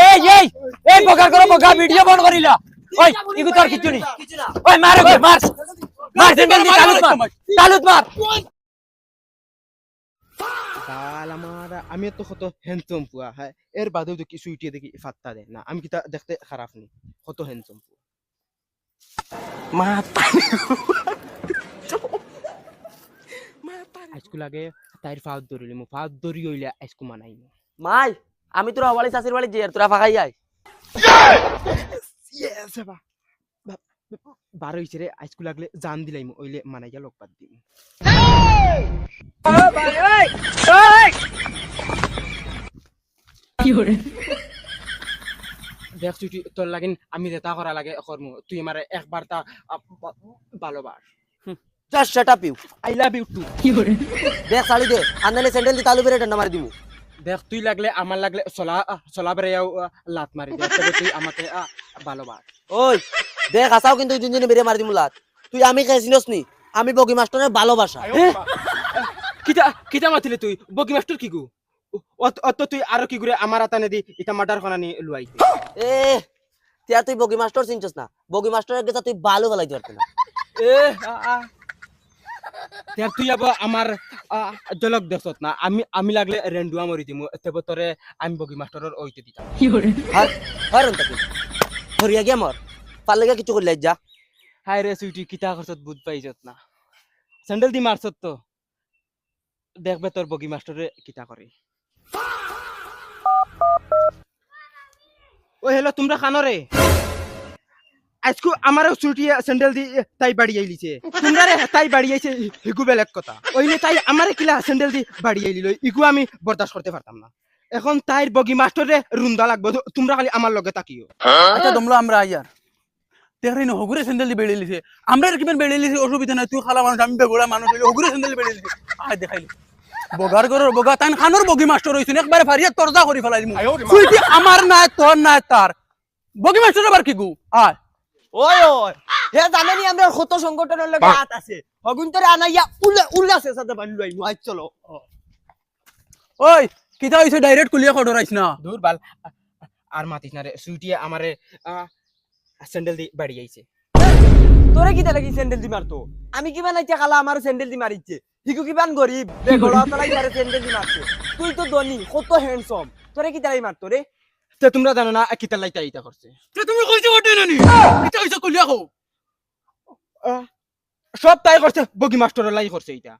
এই এই এই বকার করে বকা ভিডিও বন্ধ করিলা ওই ইগু তোর কিছু নি ওই মার ওকে মার মার সেন্ডেল দি তালুত মার কাল আমার আমি তো কত হ্যান্ডসাম পুয়া হ্যাঁ এর বাদেও তো কিছু ইটিয়ে দেখি ফাত্তা দেয় না আমি কিতা দেখতে খারাপ নি কত হ্যান্ডসাম পুয়া আজকু লাগে তাইর ফাউদ ধরিলি মু ফাউদ ধরি হইলে আজকু মানাই মাই আমি তোরা হওয়ালি চাষির বাড়ি যে তোরা ফাঁকাই যাই বারো হইছে রে আজকু লাগলে জান দিলাইমু ওইলে মানাইয়া লোক বাদ দিম দেখ ছুটি তোর লাগিন আমি যেটা করা লাগে করমু তুই আমারে একবার তা ভালোবাস just shut up you I love you too দেখ শাড়ি দে আন্দালে স্যান্ডেল দি তালু বেরে ঠান্ডা মারি দিমু দেখ তুই লাগলে আমার লাগলে চলা বেড়াইয়াও লাত মারি দেখ তবে তুই আমাকে ভালোবাস ওই দেখ আসাও কিন্তু দুজনে বেরে মারি দিমু লাত তুই আমি খাইছিনস নি আমি বগি মাস্টারের ভালোবাসা কিতা কিতা মাতিলে তুই বকি মাস্টার কি গু অত তুই আরো কি করে আমার আতানে দি ইটা মার্ডার খানানি লুয়াই এ তিয়া তুই বগি মাস্টার চিনছস না বগি মাস্টারের গেছা তুই ভালো ফেলাই দিতে না এ দেখ তুই আবার আমার জলক দেখছত না আমি লাগলে রেন্ডুয়া মরি দিমু তবে তোরে আমি বগি মাস্টারের ওইতে দিতাম আর হরন তাকি হরিয়া গিয়া মর পারলে কিছু করলে যা হাই রে সুইটি কিতা করছত বুঝ পাইছত না স্যান্ডেল দি মারছত তো দেখবে তোর বগি মাস্টারে কিতা করে ও হেলো তোমরা খানো রে আজকু আমার ছুটি স্যান্ডেল দি তাই বাড়ি আইলিছে তোমরা রে তাই বাড়ি আইছে ইগু বেলেগ কথা ওইলে তাই আমারে কিলা স্যান্ডেল দি বাড়ি আইলিল ইগু আমি বরদাস্ত করতে পারতাম না এখন তাইর বগি মাস্টারে রুন্দা লাগবে তোমরা খালি আমার লগে তাকিও আচ্ছা তোমরা আমরা আইয়ার তেহরিন হগুরে স্যান্ডেল দি বেড়ে লিছে আমরা কিবেন বেড়ে লিছে অসুবিধা নাই তুই খালা মানুষ আমি বেগোড়া মানুষ হগুরে স্যান্ডেল বেড়ে লিছে আয় দেখাইলি বগার গরর বগা তান খানোর বগি মাস্টার হইছেন একবারে ফারিয়া তরজা করি ফেলাই দিমু তুই কি আমার নাই তোর নাই তার বগি মাস্টার আবার কি গু আয় ওই ওই হে জানেনি আমরা কত সংগঠনের লগে হাত আছে হগুন তোরে আনাইয়া উল্লাসে সাথে বানলু আই আজ চলো ওই কিতা হইছে ডাইরেক্ট কুলিয়া খডরাইছ না দূর বাল আর মাতিস না রে সুইটি আমারে স্যান্ডেল দি বাড়ি আইছে তোরে কি লাগি স্যান্ডেল দি মারতো আমি কি বানাইতে খালা আমার স্যান্ডেল দি মারিছে হিকু কি বান গরিব বেগড়া তলাই যারে স্যান্ডেল দি মারছে তুই তো ধনী কত হ্যান্ডসাম তোরে কি তাই মারতো রে তে তোমরা জানো না কিতা লাইতা ইটা করছে তে তুমি কইছো ওটে নানি কিতা হইছে কুলিয়া কও সব তাই করছে বগি মাস্টারের লাই করছে এটা